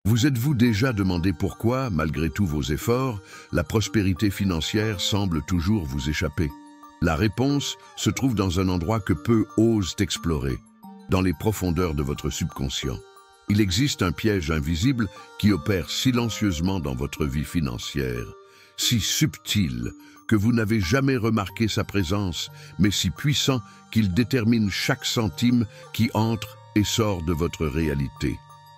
Vous êtes-vous déjà demandé pourquoi, malgré tous vos efforts, la prospérité financière semble toujours vous échapper? La réponse se trouve dans un endroit que peu osent explorer, dans les profondeurs de votre subconscient. Il existe un piège invisible qui opère silencieusement dans votre vie financière, si subtil que vous n'avez jamais remarqué sa présence, mais si puissant qu'il détermine chaque centime qui entre et sort de votre réalité.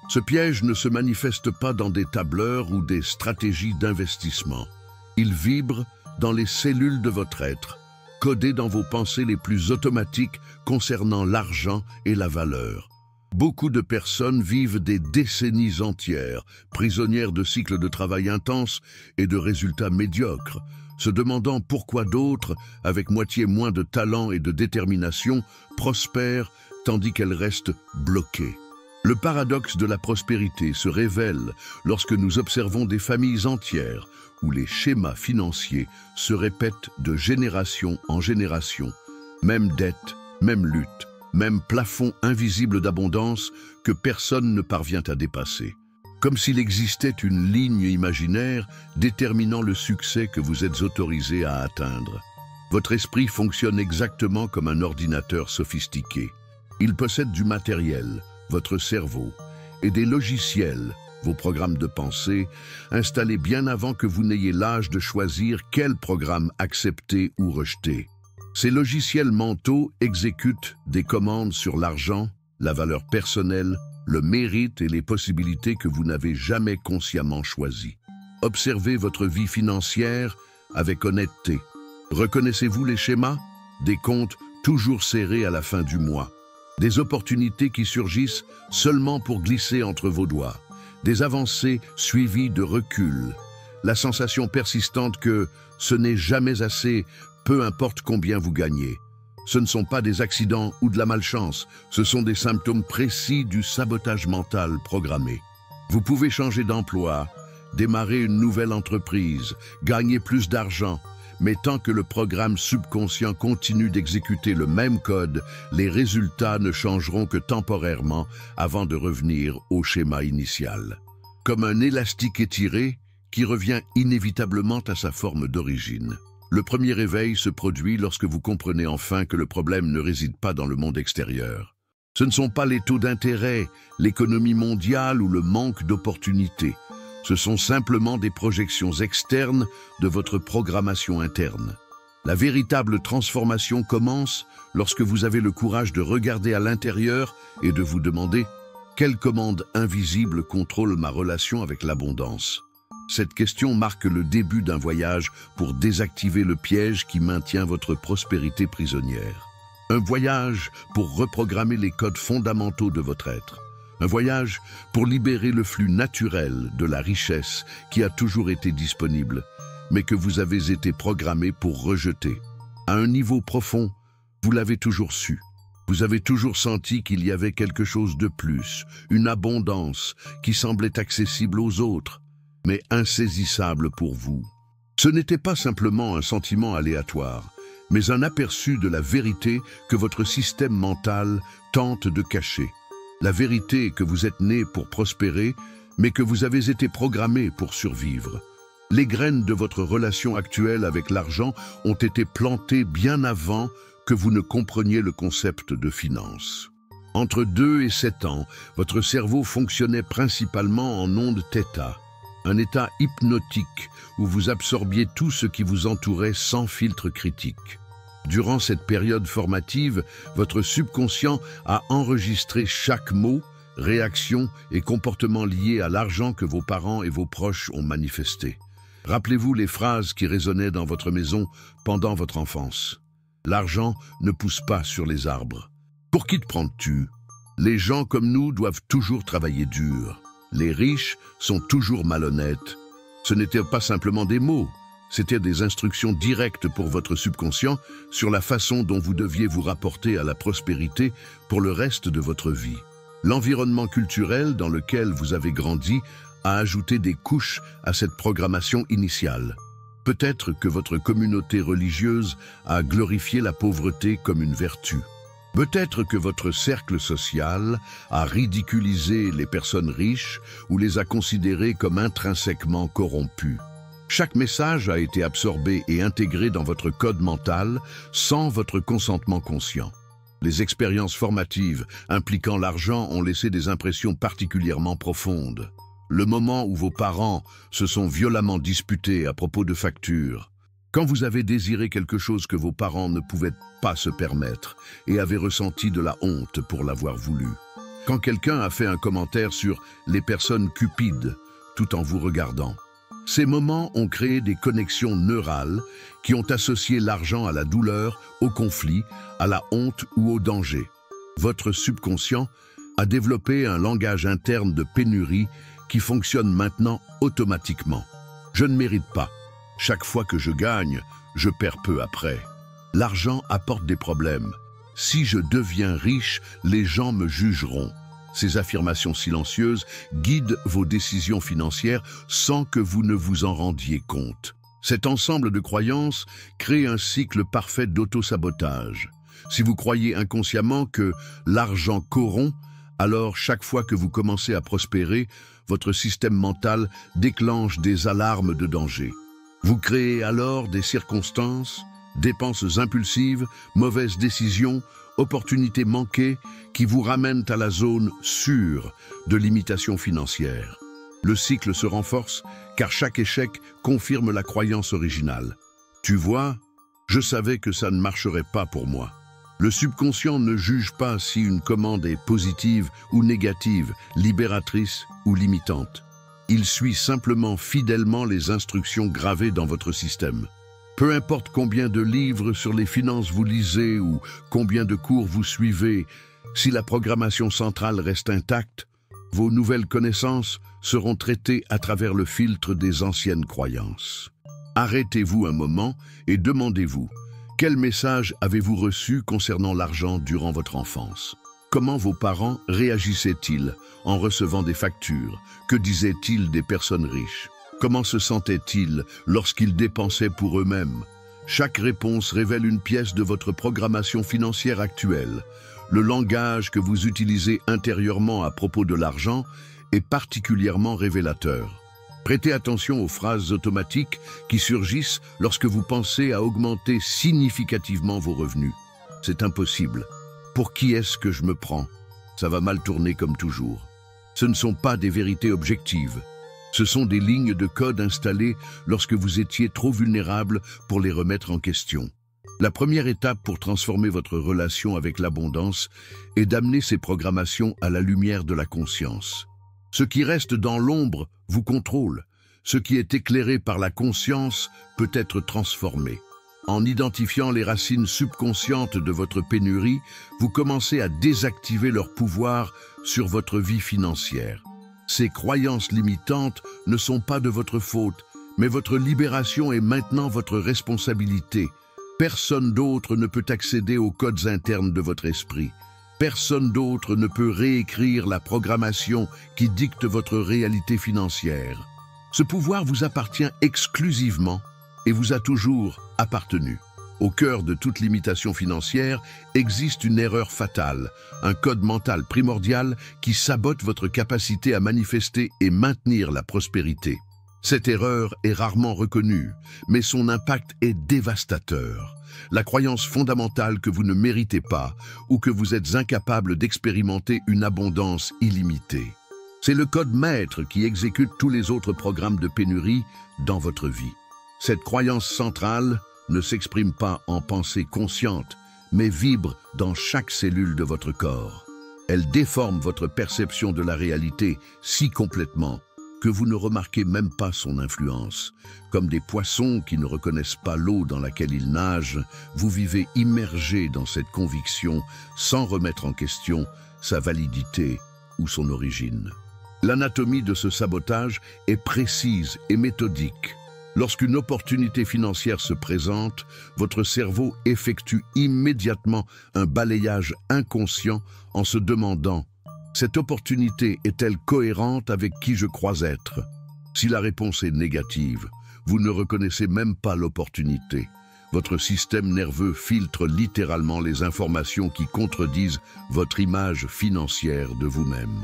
Ce piège ne se manifeste pas dans des tableurs ou des stratégies d'investissement. Il vibre dans les cellules de votre être, codé dans vos pensées les plus automatiques concernant l'argent et la valeur. Beaucoup de personnes vivent des décennies entières, prisonnières de cycles de travail intenses et de résultats médiocres, se demandant pourquoi d'autres, avec moitié moins de talent et de détermination, prospèrent tandis qu'elles restent bloquées. Le paradoxe de la prospérité se révèle lorsque nous observons des familles entières où les schémas financiers se répètent de génération en génération. Même dette, même lutte, même plafond invisible d'abondance que personne ne parvient à dépasser. Comme s'il existait une ligne imaginaire déterminant le succès que vous êtes autorisé à atteindre. Votre esprit fonctionne exactement comme un ordinateur sophistiqué. Il possède du matériel, votre cerveau, et des logiciels, vos programmes de pensée, installés bien avant que vous n'ayez l'âge de choisir quel programme accepter ou rejeter. Ces logiciels mentaux exécutent des commandes sur l'argent, la valeur personnelle, le mérite et les possibilités que vous n'avez jamais consciemment choisies. Observez votre vie financière avec honnêteté. Reconnaissez-vous les schémas? Des comptes toujours serrés à la fin du mois. Des opportunités qui surgissent seulement pour glisser entre vos doigts. Des avancées suivies de recul. La sensation persistante que ce n'est jamais assez, peu importe combien vous gagnez. Ce ne sont pas des accidents ou de la malchance, ce sont des symptômes précis du sabotage mental programmé. Vous pouvez changer d'emploi, démarrer une nouvelle entreprise, gagner plus d'argent, mais tant que le programme subconscient continue d'exécuter le même code, les résultats ne changeront que temporairement avant de revenir au schéma initial. Comme un élastique étiré qui revient inévitablement à sa forme d'origine. Le premier réveil se produit lorsque vous comprenez enfin que le problème ne réside pas dans le monde extérieur. Ce ne sont pas les taux d'intérêt, l'économie mondiale ou le manque d'opportunités. Ce sont simplement des projections externes de votre programmation interne. La véritable transformation commence lorsque vous avez le courage de regarder à l'intérieur et de vous demander « Quelle commande invisible contrôle ma relation avec l'abondance ?» Cette question marque le début d'un voyage pour désactiver le piège qui maintient votre prospérité prisonnière. Un voyage pour reprogrammer les codes fondamentaux de votre être. Un voyage pour libérer le flux naturel de la richesse qui a toujours été disponible, mais que vous avez été programmé pour rejeter. À un niveau profond, vous l'avez toujours su. Vous avez toujours senti qu'il y avait quelque chose de plus, une abondance qui semblait accessible aux autres, mais insaisissable pour vous. Ce n'était pas simplement un sentiment aléatoire, mais un aperçu de la vérité que votre système mental tente de cacher. La vérité que vous êtes né pour prospérer, mais que vous avez été programmé pour survivre. Les graines de votre relation actuelle avec l'argent ont été plantées bien avant que vous ne compreniez le concept de finance. Entre 2 et 7 ans, votre cerveau fonctionnait principalement en ondes θ, un état hypnotique où vous absorbiez tout ce qui vous entourait sans filtre critique. Durant cette période formative, votre subconscient a enregistré chaque mot, réaction et comportement lié à l'argent que vos parents et vos proches ont manifesté. Rappelez-vous les phrases qui résonnaient dans votre maison pendant votre enfance. L'argent ne pousse pas sur les arbres. Pour qui te prends-tu? Les gens comme nous doivent toujours travailler dur. Les riches sont toujours malhonnêtes. Ce n'étaient pas simplement des mots. C'était des instructions directes pour votre subconscient sur la façon dont vous deviez vous rapporter à la prospérité pour le reste de votre vie. L'environnement culturel dans lequel vous avez grandi a ajouté des couches à cette programmation initiale. Peut-être que votre communauté religieuse a glorifié la pauvreté comme une vertu. Peut-être que votre cercle social a ridiculisé les personnes riches ou les a considérées comme intrinsèquement corrompues. Chaque message a été absorbé et intégré dans votre code mental sans votre consentement conscient. Les expériences formatives impliquant l'argent ont laissé des impressions particulièrement profondes. Le moment où vos parents se sont violemment disputés à propos de factures, quand vous avez désiré quelque chose que vos parents ne pouvaient pas se permettre et avez ressenti de la honte pour l'avoir voulu. Quand quelqu'un a fait un commentaire sur les personnes cupides tout en vous regardant. Ces moments ont créé des connexions neurales qui ont associé l'argent à la douleur, au conflit, à la honte ou au danger. Votre subconscient a développé un langage interne de pénurie qui fonctionne maintenant automatiquement. Je ne mérite pas. Chaque fois que je gagne, je perds peu après. L'argent apporte des problèmes. Si je deviens riche, les gens me jugeront. Ces affirmations silencieuses guident vos décisions financières sans que vous ne vous en rendiez compte. Cet ensemble de croyances crée un cycle parfait d'auto-sabotage. Si vous croyez inconsciemment que l'argent corrompt, alors chaque fois que vous commencez à prospérer, votre système mental déclenche des alarmes de danger. Vous créez alors des circonstances, dépenses impulsives, mauvaises décisions, opportunités manquées qui vous ramènent à la zone sûre de l'imitation financière. Le cycle se renforce car chaque échec confirme la croyance originale. Tu vois, je savais que ça ne marcherait pas pour moi. Le subconscient ne juge pas si une commande est positive ou négative, libératrice ou limitante. Il suit simplement fidèlement les instructions gravées dans votre système. Peu importe combien de livres sur les finances vous lisez ou combien de cours vous suivez, si la programmation centrale reste intacte, vos nouvelles connaissances seront traitées à travers le filtre des anciennes croyances. Arrêtez-vous un moment et demandez-vous, quel message avez-vous reçu concernant l'argent durant votre enfance? Comment vos parents réagissaient-ils en recevant des factures? Que disaient-ils des personnes riches? Comment se sentaient-ils lorsqu'ils dépensaient pour eux-mêmes? Chaque réponse révèle une pièce de votre programmation financière actuelle. Le langage que vous utilisez intérieurement à propos de l'argent est particulièrement révélateur. Prêtez attention aux phrases automatiques qui surgissent lorsque vous pensez à augmenter significativement vos revenus. C'est impossible. Pour qui est-ce que je me prends? Ça va mal tourner comme toujours. Ce ne sont pas des vérités objectives. Ce sont des lignes de code installées lorsque vous étiez trop vulnérable pour les remettre en question. La première étape pour transformer votre relation avec l'abondance est d'amener ces programmations à la lumière de la conscience. Ce qui reste dans l'ombre vous contrôle. Ce qui est éclairé par la conscience peut être transformé. En identifiant les racines subconscientes de votre pénurie, vous commencez à désactiver leur pouvoir sur votre vie financière. Ces croyances limitantes ne sont pas de votre faute, mais votre libération est maintenant votre responsabilité. Personne d'autre ne peut accéder aux codes internes de votre esprit. Personne d'autre ne peut réécrire la programmation qui dicte votre réalité financière. Ce pouvoir vous appartient exclusivement et vous a toujours appartenu. Au cœur de toute limitation financière existe une erreur fatale, un code mental primordial qui sabote votre capacité à manifester et maintenir la prospérité. Cette erreur est rarement reconnue, mais son impact est dévastateur. La croyance fondamentale que vous ne méritez pas ou que vous êtes incapable d'expérimenter une abondance illimitée. C'est le code maître qui exécute tous les autres programmes de pénurie dans votre vie. Cette croyance centrale ne s'exprime pas en pensée consciente, mais vibre dans chaque cellule de votre corps. Elle déforme votre perception de la réalité si complètement que vous ne remarquez même pas son influence. Comme des poissons qui ne reconnaissent pas l'eau dans laquelle ils nagent, vous vivez immergé dans cette conviction sans remettre en question sa validité ou son origine. L'anatomie de ce sabotage est précise et méthodique. Lorsqu'une opportunité financière se présente, votre cerveau effectue immédiatement un balayage inconscient en se demandant « Cette opportunité est-elle cohérente avec qui je crois être ?» Si la réponse est négative, vous ne reconnaissez même pas l'opportunité. Votre système nerveux filtre littéralement les informations qui contredisent votre image financière de vous-même.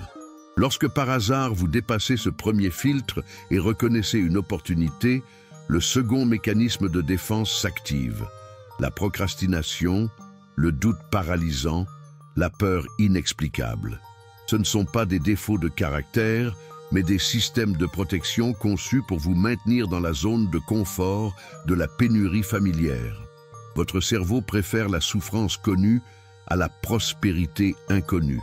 Lorsque par hasard vous dépassez ce premier filtre et reconnaissez une opportunité, le second mécanisme de défense s'active. La procrastination, le doute paralysant, la peur inexplicable. Ce ne sont pas des défauts de caractère, mais des systèmes de protection conçus pour vous maintenir dans la zone de confort de la pénurie familière. Votre cerveau préfère la souffrance connue à la prospérité inconnue.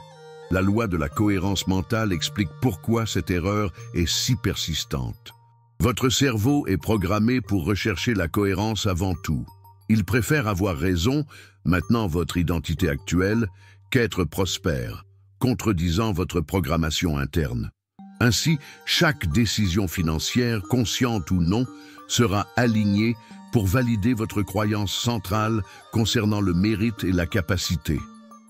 La loi de la cohérence mentale explique pourquoi cette erreur est si persistante. Votre cerveau est programmé pour rechercher la cohérence avant tout. Il préfère avoir raison, maintenant votre identité actuelle, qu'être prospère, contredisant votre programmation interne. Ainsi, chaque décision financière, consciente ou non, sera alignée pour valider votre croyance centrale concernant le mérite et la capacité.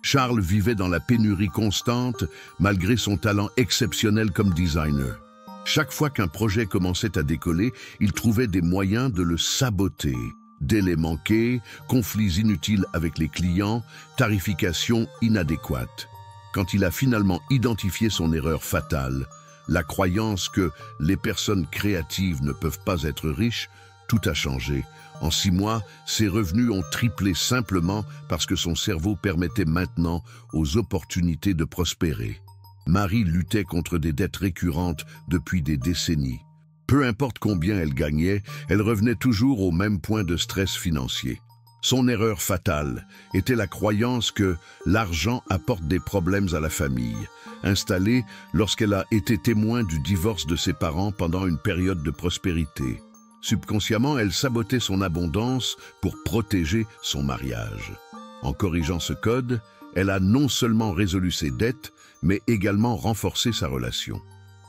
Charles vivait dans la pénurie constante malgré son talent exceptionnel comme designer. Chaque fois qu'un projet commençait à décoller, il trouvait des moyens de le saboter. Délais manqués, conflits inutiles avec les clients, tarification inadéquate. Quand il a finalement identifié son erreur fatale, la croyance que les personnes créatives ne peuvent pas être riches, tout a changé. En 6 mois, ses revenus ont triplé simplement parce que son cerveau permettait maintenant aux opportunités de prospérer. Marie luttait contre des dettes récurrentes depuis des décennies. Peu importe combien elle gagnait, elle revenait toujours au même point de stress financier. Son erreur fatale était la croyance que l'argent apporte des problèmes à la famille, installée lorsqu'elle a été témoin du divorce de ses parents pendant une période de prospérité. Subconsciemment, elle sabotait son abondance pour protéger son mariage. En corrigeant ce code, elle a non seulement résolu ses dettes, mais également renforcé sa relation.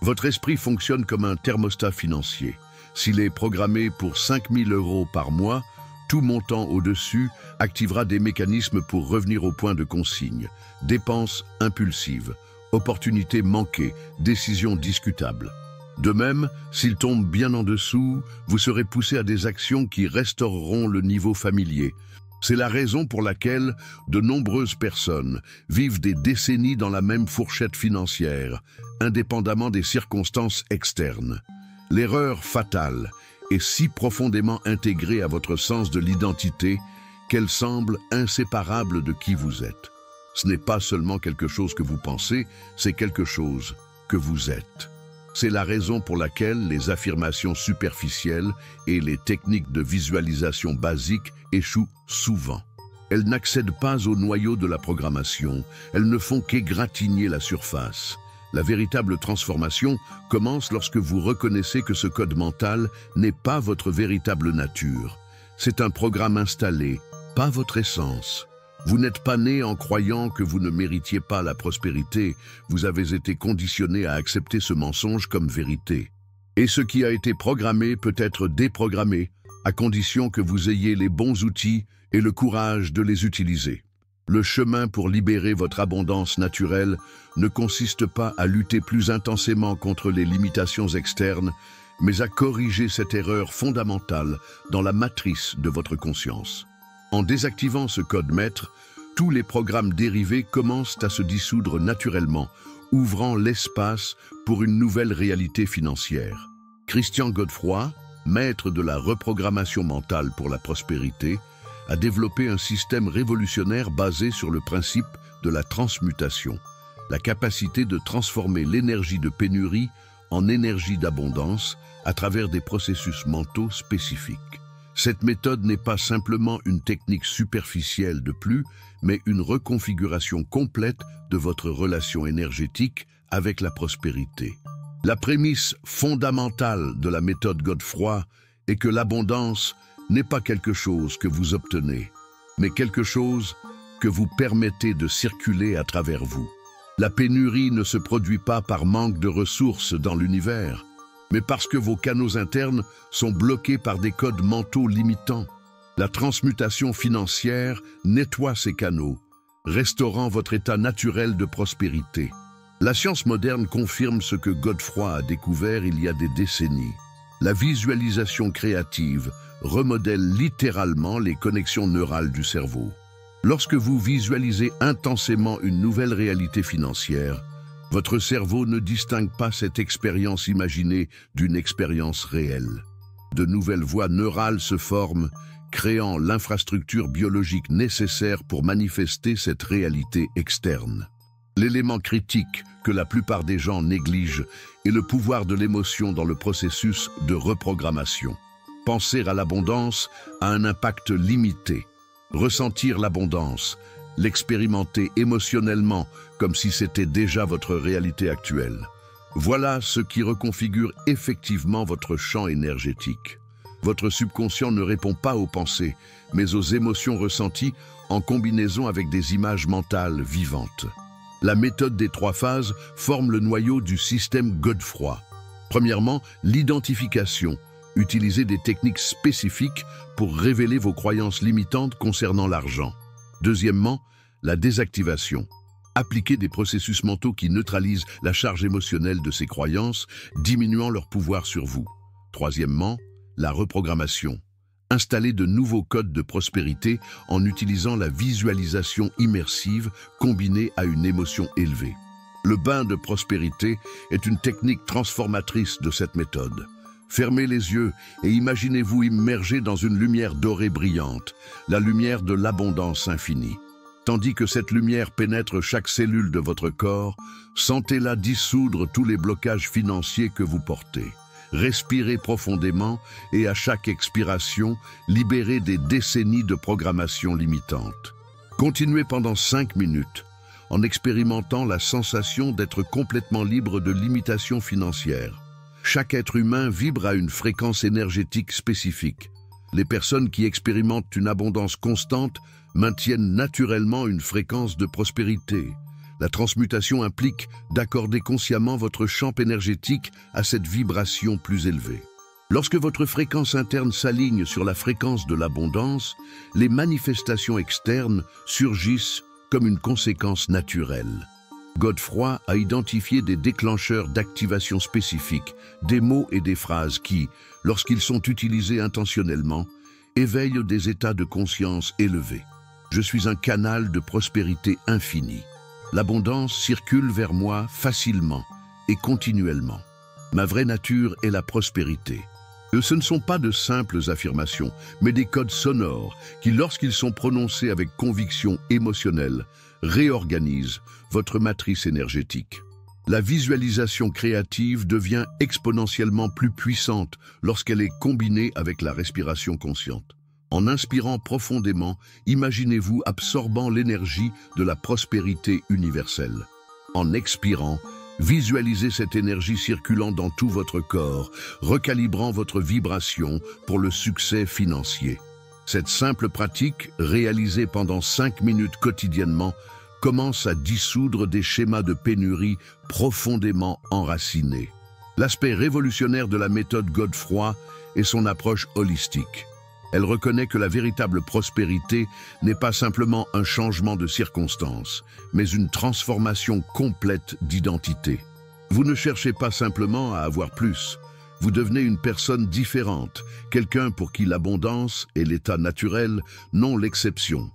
Votre esprit fonctionne comme un thermostat financier. S'il est programmé pour 5 000 € par mois, tout montant au-dessus activera des mécanismes pour revenir au point de consigne. Dépenses impulsives, opportunités manquées, décisions discutables. De même, s'il tombe bien en dessous, vous serez poussé à des actions qui restaureront le niveau familier. C'est la raison pour laquelle de nombreuses personnes vivent des décennies dans la même fourchette financière, indépendamment des circonstances externes. L'erreur fatale est si profondément intégrée à votre sens de l'identité qu'elle semble inséparable de qui vous êtes. Ce n'est pas seulement quelque chose que vous pensez, c'est quelque chose que vous êtes. C'est la raison pour laquelle les affirmations superficielles et les techniques de visualisation basiques échouent souvent. Elles n'accèdent pas au noyau de la programmation, elles ne font qu'égratigner la surface. La véritable transformation commence lorsque vous reconnaissez que ce code mental n'est pas votre véritable nature. C'est un programme installé, pas votre essence. Vous n'êtes pas né en croyant que vous ne méritiez pas la prospérité, vous avez été conditionné à accepter ce mensonge comme vérité. Et ce qui a été programmé peut être déprogrammé, à condition que vous ayez les bons outils et le courage de les utiliser. Le chemin pour libérer votre abondance naturelle ne consiste pas à lutter plus intensément contre les limitations externes, mais à corriger cette erreur fondamentale dans la matrice de votre conscience. En désactivant ce code maître, tous les programmes dérivés commencent à se dissoudre naturellement, ouvrant l'espace pour une nouvelle réalité financière. Christian Godefroy, maître de la reprogrammation mentale pour la prospérité, a développé un système révolutionnaire basé sur le principe de la transmutation, la capacité de transformer l'énergie de pénurie en énergie d'abondance à travers des processus mentaux spécifiques. Cette méthode n'est pas simplement une technique superficielle de plus, mais une reconfiguration complète de votre relation énergétique avec la prospérité. La prémisse fondamentale de la méthode Godefroy est que l'abondance n'est pas quelque chose que vous obtenez, mais quelque chose que vous permettez de circuler à travers vous. La pénurie ne se produit pas par manque de ressources dans l'univers, mais parce que vos canaux internes sont bloqués par des codes mentaux limitants. La transmutation financière nettoie ces canaux, restaurant votre état naturel de prospérité. La science moderne confirme ce que Godefroy a découvert il y a des décennies. La visualisation créative remodèle littéralement les connexions neurales du cerveau. Lorsque vous visualisez intensément une nouvelle réalité financière, votre cerveau ne distingue pas cette expérience imaginée d'une expérience réelle. De nouvelles voies neurales se forment, créant l'infrastructure biologique nécessaire pour manifester cette réalité externe. L'élément critique que la plupart des gens négligent est le pouvoir de l'émotion dans le processus de reprogrammation. Penser à l'abondance a un impact limité. Ressentir l'abondance, l'expérimenter émotionnellement comme si c'était déjà votre réalité actuelle. Voilà ce qui reconfigure effectivement votre champ énergétique. Votre subconscient ne répond pas aux pensées, mais aux émotions ressenties en combinaison avec des images mentales vivantes. La méthode des 3 phases forme le noyau du système Godefroy. Premièrement, l'identification. Utilisez des techniques spécifiques pour révéler vos croyances limitantes concernant l'argent. Deuxièmement, la désactivation. Appliquez des processus mentaux qui neutralisent la charge émotionnelle de ces croyances, diminuant leur pouvoir sur vous. Troisièmement, la reprogrammation. Installez de nouveaux codes de prospérité en utilisant la visualisation immersive combinée à une émotion élevée. Le bain de prospérité est une technique transformatrice de cette méthode. Fermez les yeux et imaginez-vous immergé dans une lumière dorée brillante, la lumière de l'abondance infinie. Tandis que cette lumière pénètre chaque cellule de votre corps, sentez-la dissoudre tous les blocages financiers que vous portez. Respirez profondément et à chaque expiration, libérez des décennies de programmation limitante. Continuez pendant 5 minutes en expérimentant la sensation d'être complètement libre de limitations financières. Chaque être humain vibre à une fréquence énergétique spécifique. Les personnes qui expérimentent une abondance constante maintiennent naturellement une fréquence de prospérité. La transmutation implique d'accorder consciemment votre champ énergétique à cette vibration plus élevée. Lorsque votre fréquence interne s'aligne sur la fréquence de l'abondance, les manifestations externes surgissent comme une conséquence naturelle. Godefroy a identifié des déclencheurs d'activation spécifiques, des mots et des phrases qui, lorsqu'ils sont utilisés intentionnellement, éveillent des états de conscience élevés. Je suis un canal de prospérité infinie. L'abondance circule vers moi facilement et continuellement. Ma vraie nature est la prospérité. Ce ne sont pas de simples affirmations, mais des codes sonores qui, lorsqu'ils sont prononcés avec conviction émotionnelle, réorganisent votre matrice énergétique. La visualisation créative devient exponentiellement plus puissante lorsqu'elle est combinée avec la respiration consciente. En inspirant profondément, imaginez-vous absorbant l'énergie de la prospérité universelle. En expirant, visualisez cette énergie circulant dans tout votre corps, recalibrant votre vibration pour le succès financier. Cette simple pratique, réalisée pendant 5 minutes quotidiennement, commence à dissoudre des schémas de pénurie profondément enracinés. L'aspect révolutionnaire de la méthode Godefroy est son approche holistique. Elle reconnaît que la véritable prospérité n'est pas simplement un changement de circonstances, mais une transformation complète d'identité. Vous ne cherchez pas simplement à avoir plus, vous devenez une personne différente, quelqu'un pour qui l'abondance est l'état naturel, non l'exception.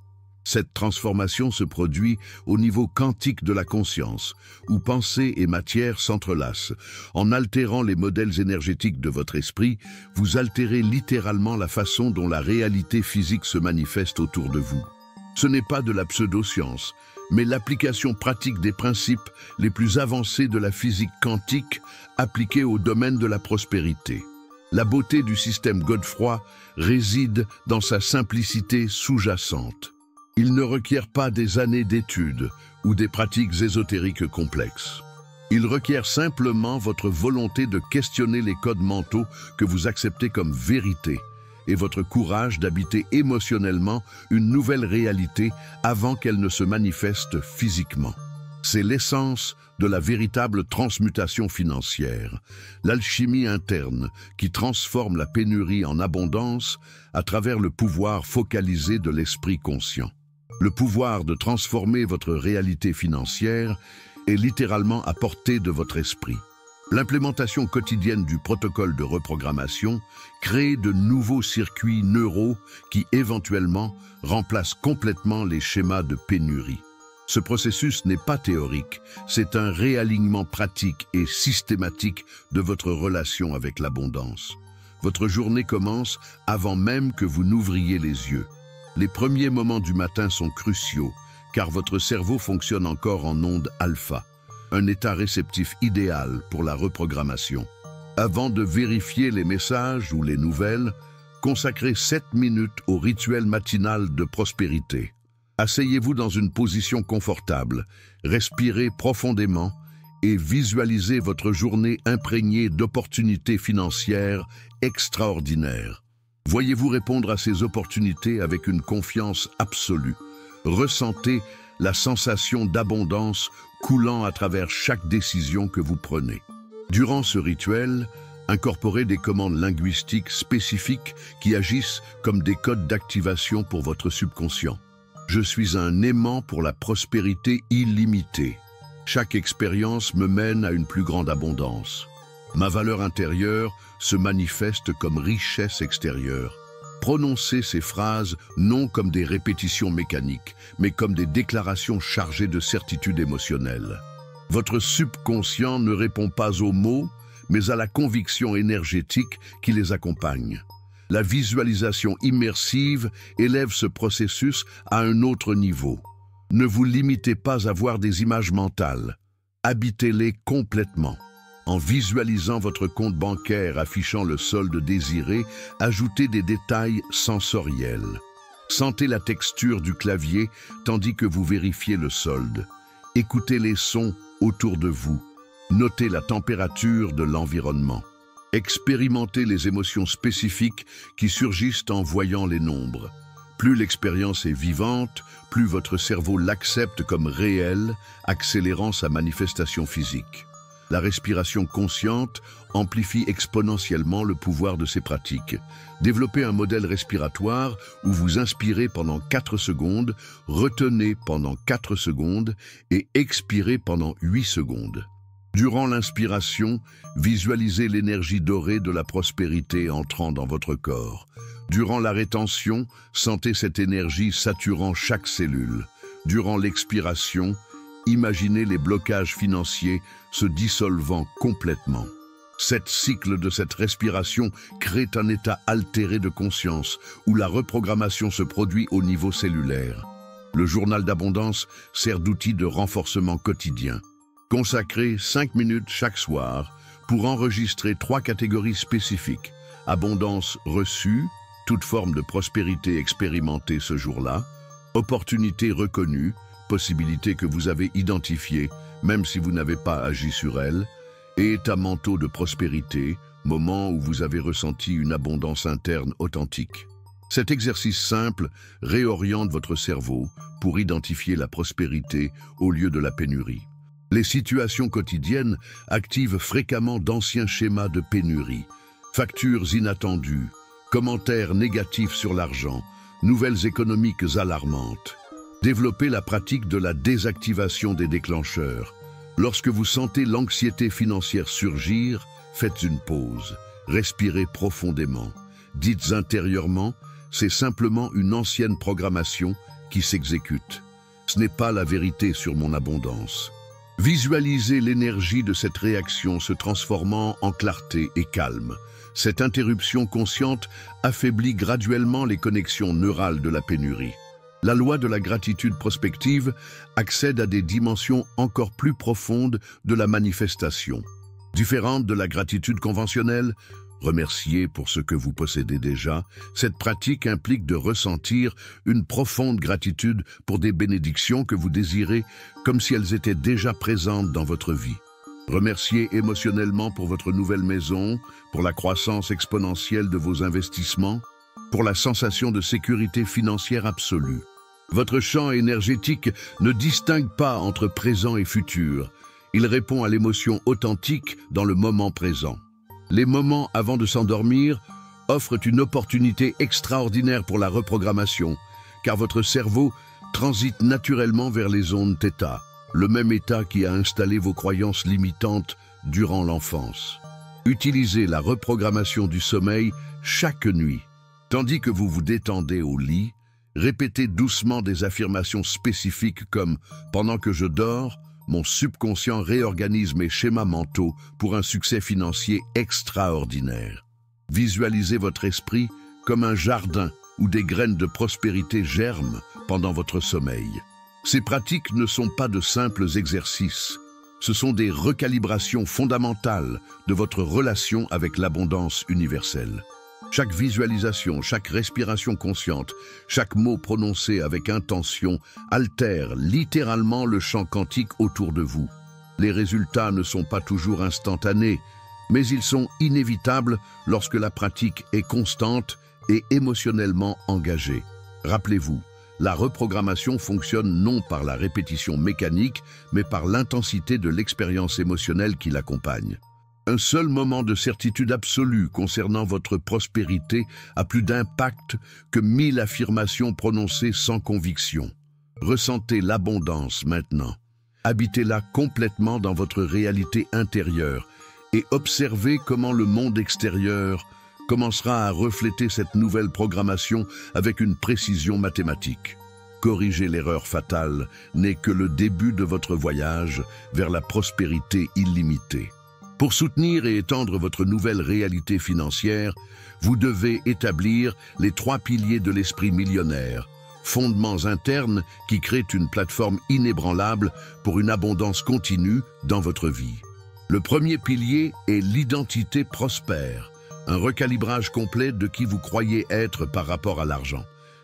Cette transformation se produit au niveau quantique de la conscience, où pensée et matière s'entrelacent. En altérant les modèles énergétiques de votre esprit, vous altérez littéralement la façon dont la réalité physique se manifeste autour de vous. Ce n'est pas de la pseudo-science, mais l'application pratique des principes les plus avancés de la physique quantique appliqués au domaine de la prospérité. La beauté du système Godefroy réside dans sa simplicité sous-jacente. Il ne requiert pas des années d'études ou des pratiques ésotériques complexes. Il requiert simplement votre volonté de questionner les codes mentaux que vous acceptez comme vérité et votre courage d'habiter émotionnellement une nouvelle réalité avant qu'elle ne se manifeste physiquement. C'est l'essence de la véritable transmutation financière, l'alchimie interne qui transforme la pénurie en abondance à travers le pouvoir focalisé de l'esprit conscient. Le pouvoir de transformer votre réalité financière est littéralement à portée de votre esprit. L'implémentation quotidienne du protocole de reprogrammation crée de nouveaux circuits neuraux qui éventuellement remplacent complètement les schémas de pénurie. Ce processus n'est pas théorique, c'est un réalignement pratique et systématique de votre relation avec l'abondance. Votre journée commence avant même que vous n'ouvriez les yeux. Les premiers moments du matin sont cruciaux, car votre cerveau fonctionne encore en onde alpha, un état réceptif idéal pour la reprogrammation. Avant de vérifier les messages ou les nouvelles, consacrez 7 minutes au rituel matinal de prospérité. Asseyez-vous dans une position confortable, respirez profondément et visualisez votre journée imprégnée d'opportunités financières extraordinaires. Voyez-vous répondre à ces opportunités avec une confiance absolue. Ressentez la sensation d'abondance coulant à travers chaque décision que vous prenez. Durant ce rituel, incorporez des commandes linguistiques spécifiques qui agissent comme des codes d'activation pour votre subconscient. Je suis un aimant pour la prospérité illimitée. Chaque expérience me mène à une plus grande abondance. Ma valeur intérieure se manifeste comme richesse extérieure. Prononcez ces phrases non comme des répétitions mécaniques, mais comme des déclarations chargées de certitude émotionnelle. Votre subconscient ne répond pas aux mots, mais à la conviction énergétique qui les accompagne. La visualisation immersive élève ce processus à un autre niveau. Ne vous limitez pas à voir des images mentales. Habitez-les complètement. En visualisant votre compte bancaire affichant le solde désiré, ajoutez des détails sensoriels. Sentez la texture du clavier tandis que vous vérifiez le solde. Écoutez les sons autour de vous. Notez la température de l'environnement. Expérimentez les émotions spécifiques qui surgissent en voyant les nombres. Plus l'expérience est vivante, plus votre cerveau l'accepte comme réel, accélérant sa manifestation physique. La respiration consciente amplifie exponentiellement le pouvoir de ces pratiques. Développez un modèle respiratoire où vous inspirez pendant 4 secondes, retenez pendant 4 secondes et expirez pendant 8 secondes. Durant l'inspiration, visualisez l'énergie dorée de la prospérité entrant dans votre corps. Durant la rétention, sentez cette énergie saturant chaque cellule. Durant l'expiration, imaginez les blocages financiers se dissolvant complètement. 7 cycles de cette respiration créent un état altéré de conscience où la reprogrammation se produit au niveau cellulaire. Le journal d'abondance sert d'outil de renforcement quotidien. Consacrez 5 minutes chaque soir pour enregistrer 3 catégories spécifiques. Abondance reçue, toute forme de prospérité expérimentée ce jour-là, opportunité reconnue, possibilités que vous avez identifiées, même si vous n'avez pas agi sur elles, et états mentaux de prospérité, moments où vous avez ressenti une abondance interne authentique. Cet exercice simple réoriente votre cerveau pour identifier la prospérité au lieu de la pénurie. Les situations quotidiennes activent fréquemment d'anciens schémas de pénurie, factures inattendues, commentaires négatifs sur l'argent, nouvelles économiques alarmantes. Développez la pratique de la désactivation des déclencheurs. Lorsque vous sentez l'anxiété financière surgir, faites une pause, respirez profondément. Dites intérieurement, c'est simplement une ancienne programmation qui s'exécute. Ce n'est pas la vérité sur mon abondance. Visualisez l'énergie de cette réaction se transformant en clarté et calme. Cette interruption consciente affaiblit graduellement les connexions neurales de la pénurie. La loi de la gratitude prospective accède à des dimensions encore plus profondes de la manifestation. Différente de la gratitude conventionnelle, remercier pour ce que vous possédez déjà, cette pratique implique de ressentir une profonde gratitude pour des bénédictions que vous désirez comme si elles étaient déjà présentes dans votre vie. Remerciez émotionnellement pour votre nouvelle maison, pour la croissance exponentielle de vos investissements, pour la sensation de sécurité financière absolue. Votre champ énergétique ne distingue pas entre présent et futur. Il répond à l'émotion authentique dans le moment présent. Les moments avant de s'endormir offrent une opportunité extraordinaire pour la reprogrammation, car votre cerveau transite naturellement vers les ondes θ, le même état qui a installé vos croyances limitantes durant l'enfance. Utilisez la reprogrammation du sommeil chaque nuit. Tandis que vous vous détendez au lit, répétez doucement des affirmations spécifiques comme « Pendant que je dors, mon subconscient réorganise mes schémas mentaux pour un succès financier extraordinaire. » Visualisez votre esprit comme un jardin où des graines de prospérité germent pendant votre sommeil. Ces pratiques ne sont pas de simples exercices. Ce sont des recalibrations fondamentales de votre relation avec l'abondance universelle. Chaque visualisation, chaque respiration consciente, chaque mot prononcé avec intention altère littéralement le champ quantique autour de vous. Les résultats ne sont pas toujours instantanés, mais ils sont inévitables lorsque la pratique est constante et émotionnellement engagée. Rappelez-vous, la reprogrammation fonctionne non par la répétition mécanique, mais par l'intensité de l'expérience émotionnelle qui l'accompagne. Un seul moment de certitude absolue concernant votre prospérité a plus d'impact que 1000 affirmations prononcées sans conviction. Ressentez l'abondance maintenant. Habitez-la complètement dans votre réalité intérieure et observez comment le monde extérieur commencera à refléter cette nouvelle programmation avec une précision mathématique. Corriger l'erreur fatale n'est que le début de votre voyage vers la prospérité illimitée. Pour soutenir et étendre votre nouvelle réalité financière, vous devez établir les 3 piliers de l'esprit millionnaire, fondements internes qui créent une plateforme inébranlable pour une abondance continue dans votre vie. Le premier pilier est l'identité prospère, un recalibrage complet de qui vous croyez être par rapport à l'argent.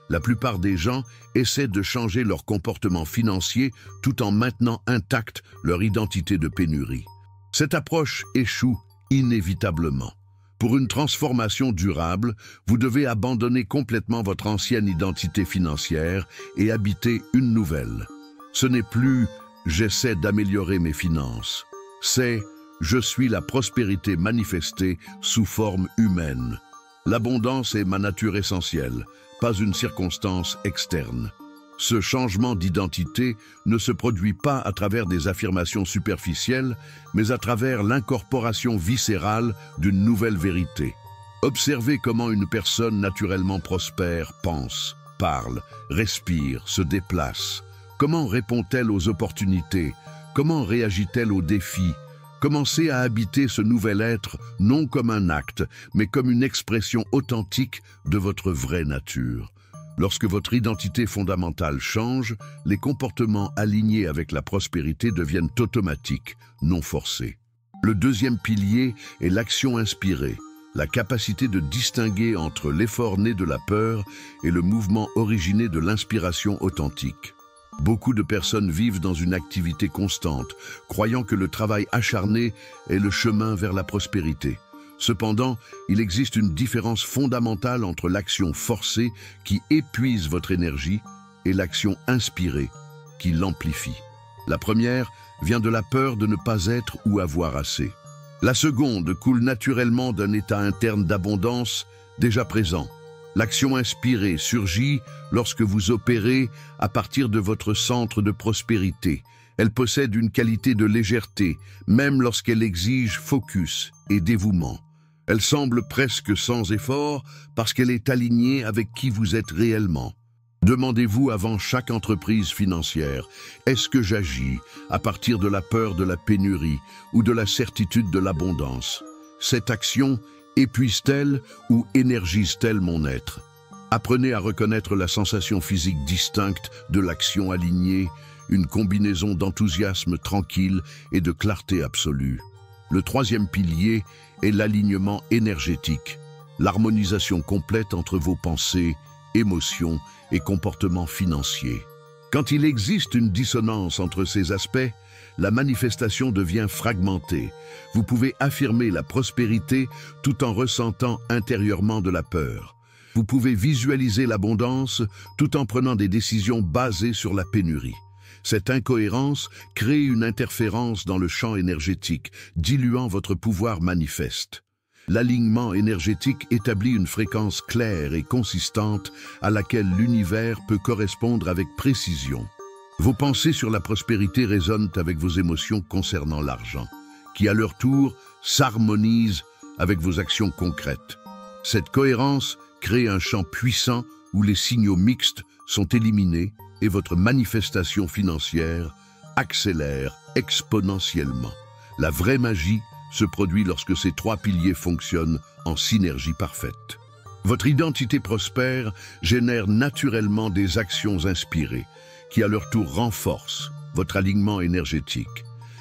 La plupart des gens essaient de changer leur comportement financier tout en maintenant intacte leur identité de pénurie. Cette approche échoue inévitablement. Pour une transformation durable, vous devez abandonner complètement votre ancienne identité financière et habiter une nouvelle. Ce n'est plus « j'essaie d'améliorer mes finances », c'est « je suis la prospérité manifestée sous forme humaine ». L'abondance est ma nature essentielle, pas une circonstance externe. Ce changement d'identité ne se produit pas à travers des affirmations superficielles, mais à travers l'incorporation viscérale d'une nouvelle vérité. Observez comment une personne naturellement prospère pense, parle, respire, se déplace. Comment répond-elle aux opportunités? Comment réagit-elle aux défis? Commencez à habiter ce nouvel être non comme un acte, mais comme une expression authentique de votre vraie nature. Lorsque votre identité fondamentale change, les comportements alignés avec la prospérité deviennent automatiques, non forcés. Le deuxième pilier est l'action inspirée, la capacité de distinguer entre l'effort né de la peur et le mouvement originé de l'inspiration authentique. Beaucoup de personnes vivent dans une activité constante, croyant que le travail acharné est le chemin vers la prospérité. Cependant, il existe une différence fondamentale entre l'action forcée qui épuise votre énergie et l'action inspirée qui l'amplifie. La première vient de la peur de ne pas être ou avoir assez. La seconde coule naturellement d'un état interne d'abondance déjà présent. L'action inspirée surgit lorsque vous opérez à partir de votre centre de prospérité. Elle possède une qualité de légèreté, même lorsqu'elle exige focus et dévouement. Elle semble presque sans effort parce qu'elle est alignée avec qui vous êtes réellement. Demandez-vous avant chaque entreprise financière, est-ce que j'agis à partir de la peur de la pénurie ou de la certitude de l'abondance? Cette action épuise-t-elle ou énergise-t-elle mon être? Apprenez à reconnaître la sensation physique distincte de l'action alignée, une combinaison d'enthousiasme tranquille et de clarté absolue. Le troisième pilier est l'alignement énergétique, l'harmonisation complète entre vos pensées, émotions et comportements financiers. Quand il existe une dissonance entre ces aspects, la manifestation devient fragmentée. Vous pouvez affirmer la prospérité tout en ressentant intérieurement de la peur. Vous pouvez visualiser l'abondance tout en prenant des décisions basées sur la pénurie. Cette incohérence crée une interférence dans le champ énergétique, diluant votre pouvoir manifeste. L'alignement énergétique établit une fréquence claire et consistante à laquelle l'univers peut correspondre avec précision. Vos pensées sur la prospérité résonnent avec vos émotions concernant l'argent. qui à leur tour s'harmonisent avec vos actions concrètes. Cette cohérence crée un champ puissant où les signaux mixtes sont éliminés et votre manifestation financière accélère exponentiellement. La vraie magie se produit lorsque ces trois piliers fonctionnent en synergie parfaite. Votre identité prospère génère naturellement des actions inspirées qui à leur tour renforcent votre alignement énergétique,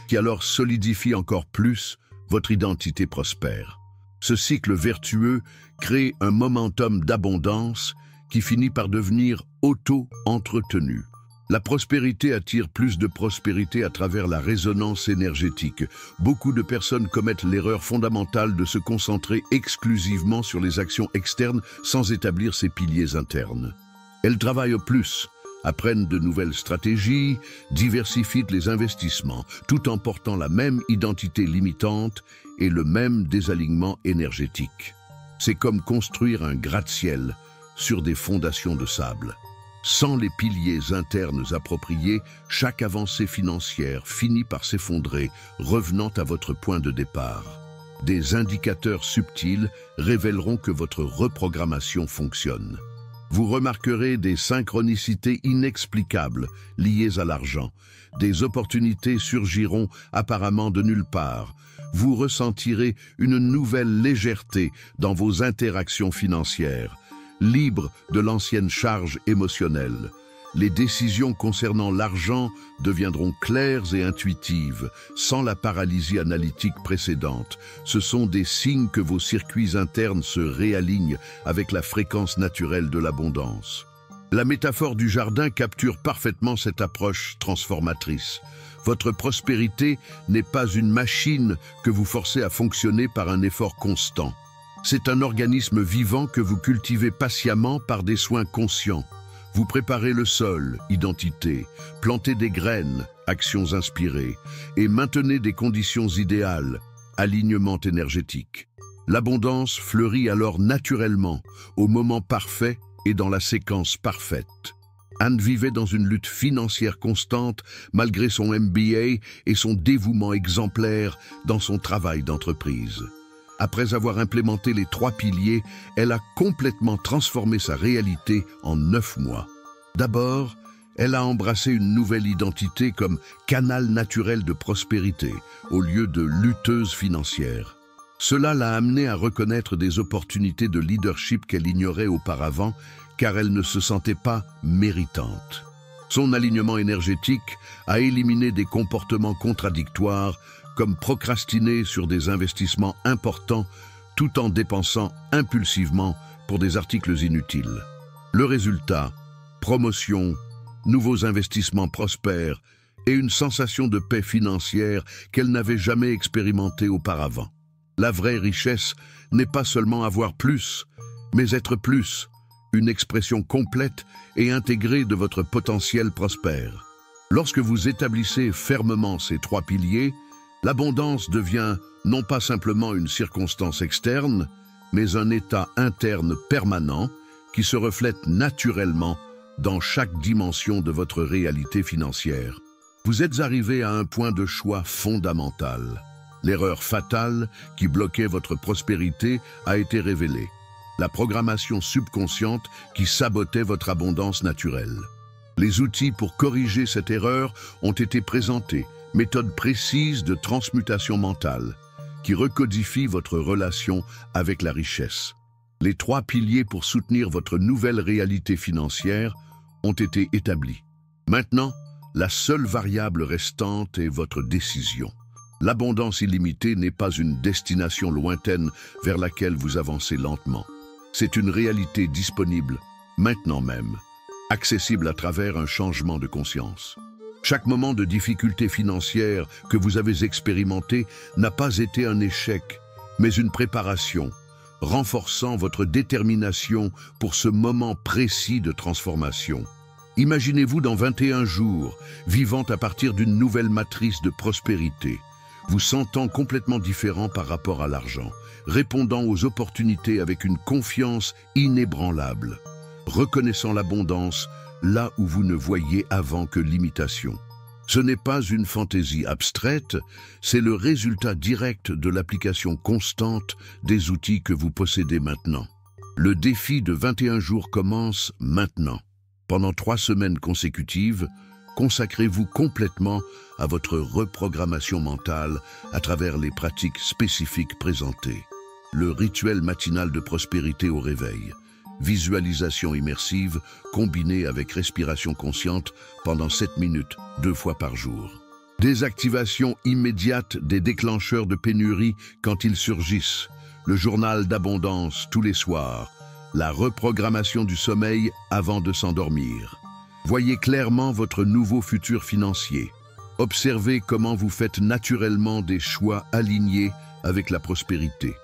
qui alors solidifie encore plus votre identité prospère. Ce cycle vertueux crée un momentum d'abondance qui finit par devenir auto-entretenu. La prospérité attire plus de prospérité à travers la résonance énergétique. Beaucoup de personnes commettent l'erreur fondamentale de se concentrer exclusivement sur les actions externes sans établir ses piliers internes. Elles travaillent au plus, apprennent de nouvelles stratégies, diversifient les investissements, tout en portant la même identité limitante et le même désalignement énergétique. C'est comme construire un gratte-ciel sur des fondations de sable. Sans les piliers internes appropriés, chaque avancée financière finit par s'effondrer, revenant à votre point de départ. Des indicateurs subtils révéleront que votre reprogrammation fonctionne. Vous remarquerez des synchronicités inexplicables liées à l'argent. Des opportunités surgiront apparemment de nulle part. Vous ressentirez une nouvelle légèreté dans vos interactions financières, libre de l'ancienne charge émotionnelle. Les décisions concernant l'argent deviendront claires et intuitives, sans la paralysie analytique précédente. Ce sont des signes que vos circuits internes se réalignent avec la fréquence naturelle de l'abondance. La métaphore du jardin capture parfaitement cette approche transformatrice. Votre prospérité n'est pas une machine que vous forcez à fonctionner par un effort constant. C'est un organisme vivant que vous cultivez patiemment par des soins conscients. Vous préparez le sol, identité, plantez des graines, actions inspirées, et maintenez des conditions idéales, alignement énergétique. L'abondance fleurit alors naturellement, au moment parfait et dans la séquence parfaite. Anne vivait dans une lutte financière constante malgré son MBA et son dévouement exemplaire dans son travail d'entreprise. Après avoir implémenté les trois piliers, elle a complètement transformé sa réalité en 9 mois. D'abord, elle a embrassé une nouvelle identité comme canal naturel de prospérité, au lieu de lutteuse financière. Cela l'a amenée à reconnaître des opportunités de leadership qu'elle ignorait auparavant, car elle ne se sentait pas méritante. Son alignement énergétique a éliminé des comportements contradictoires, comme procrastiner sur des investissements importants tout en dépensant impulsivement pour des articles inutiles. Le résultat, promotion, nouveaux investissements prospères et une sensation de paix financière qu'elle n'avait jamais expérimentée auparavant. La vraie richesse n'est pas seulement avoir plus, mais être plus, une expression complète et intégrée de votre potentiel prospère. Lorsque vous établissez fermement ces trois piliers, l'abondance devient non pas simplement une circonstance externe, mais un état interne permanent qui se reflète naturellement dans chaque dimension de votre réalité financière. Vous êtes arrivé à un point de choix fondamental. L'erreur fatale qui bloquait votre prospérité a été révélée. La programmation subconsciente qui sabotait votre abondance naturelle. Les outils pour corriger cette erreur ont été présentés. Méthode précise de transmutation mentale qui recodifie votre relation avec la richesse. Les trois piliers pour soutenir votre nouvelle réalité financière ont été établis. Maintenant, la seule variable restante est votre décision. L'abondance illimitée n'est pas une destination lointaine vers laquelle vous avancez lentement. C'est une réalité disponible, maintenant même, accessible à travers un changement de conscience. Chaque moment de difficulté financière que vous avez expérimenté n'a pas été un échec, mais une préparation, renforçant votre détermination pour ce moment précis de transformation. Imaginez-vous dans 21 jours, vivant à partir d'une nouvelle matrice de prospérité, vous sentant complètement différent par rapport à l'argent, répondant aux opportunités avec une confiance inébranlable, reconnaissant l'abondance là où vous ne voyiez avant que l'imitation. Ce n'est pas une fantaisie abstraite, c'est le résultat direct de l'application constante des outils que vous possédez maintenant. Le défi de 21 jours commence maintenant. Pendant 3 semaines consécutives, consacrez-vous complètement à votre reprogrammation mentale à travers les pratiques spécifiques présentées. Le rituel matinal de prospérité au réveil. Visualisation immersive combinée avec respiration consciente pendant 7 minutes, 2 fois par jour. Désactivation immédiate des déclencheurs de pénurie quand ils surgissent. Le journal d'abondance tous les soirs. La reprogrammation du sommeil avant de s'endormir. Voyez clairement votre nouveau futur financier. Observez comment vous faites naturellement des choix alignés avec la prospérité.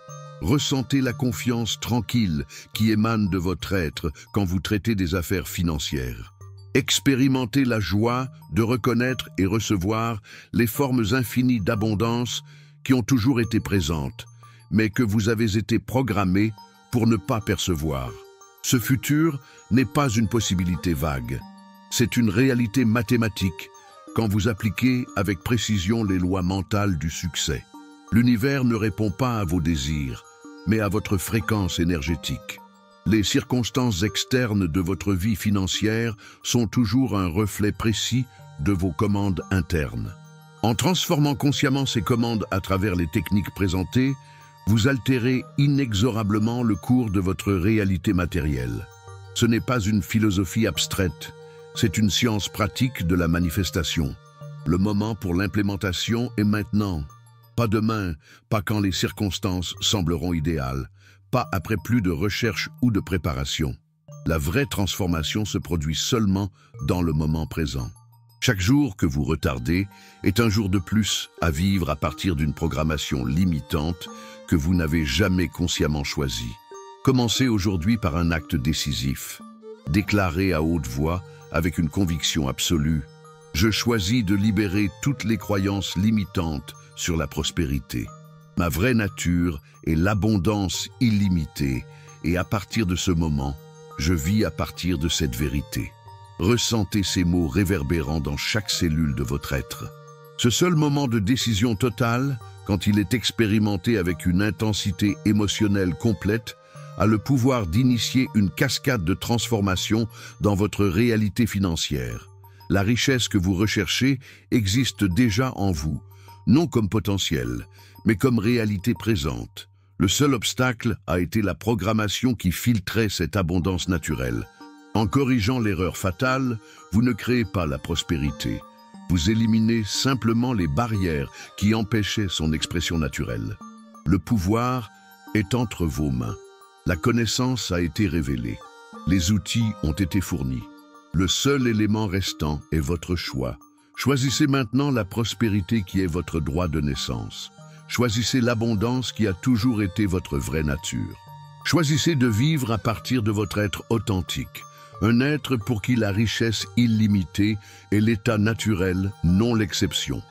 Ressentez la confiance tranquille qui émane de votre être quand vous traitez des affaires financières. Expérimentez la joie de reconnaître et recevoir les formes infinies d'abondance qui ont toujours été présentes, mais que vous avez été programmé pour ne pas percevoir. Ce futur n'est pas une possibilité vague. C'est une réalité mathématique quand vous appliquez avec précision les lois mentales du succès. L'univers ne répond pas à vos désirs, mais à votre fréquence énergétique. Les circonstances externes de votre vie financière sont toujours un reflet précis de vos commandes internes. En transformant consciemment ces commandes à travers les techniques présentées, vous altérez inexorablement le cours de votre réalité matérielle. Ce n'est pas une philosophie abstraite, c'est une science pratique de la manifestation. Le moment pour l'implémentation est maintenant. Pas demain, pas quand les circonstances sembleront idéales, pas après plus de recherche ou de préparation. La vraie transformation se produit seulement dans le moment présent. Chaque jour que vous retardez est un jour de plus à vivre à partir d'une programmation limitante que vous n'avez jamais consciemment choisie. Commencez aujourd'hui par un acte décisif. Déclarez à haute voix, avec une conviction absolue, « Je choisis de libérer toutes les croyances limitantes sur la prospérité. Ma vraie nature est l'abondance illimitée et à partir de ce moment, je vis à partir de cette vérité. » Ressentez ces mots réverbérant dans chaque cellule de votre être. Ce seul moment de décision totale, quand il est expérimenté avec une intensité émotionnelle complète, a le pouvoir d'initier une cascade de transformation dans votre réalité financière. La richesse que vous recherchez existe déjà en vous, non comme potentiel, mais comme réalité présente. Le seul obstacle a été la programmation qui filtrait cette abondance naturelle. En corrigeant l'erreur fatale, vous ne créez pas la prospérité. Vous éliminez simplement les barrières qui empêchaient son expression naturelle. Le pouvoir est entre vos mains. La connaissance a été révélée. Les outils ont été fournis. Le seul élément restant est votre choix. Choisissez maintenant la prospérité qui est votre droit de naissance. Choisissez l'abondance qui a toujours été votre vraie nature. Choisissez de vivre à partir de votre être authentique, un être pour qui la richesse illimitée est l'état naturel, non l'exception.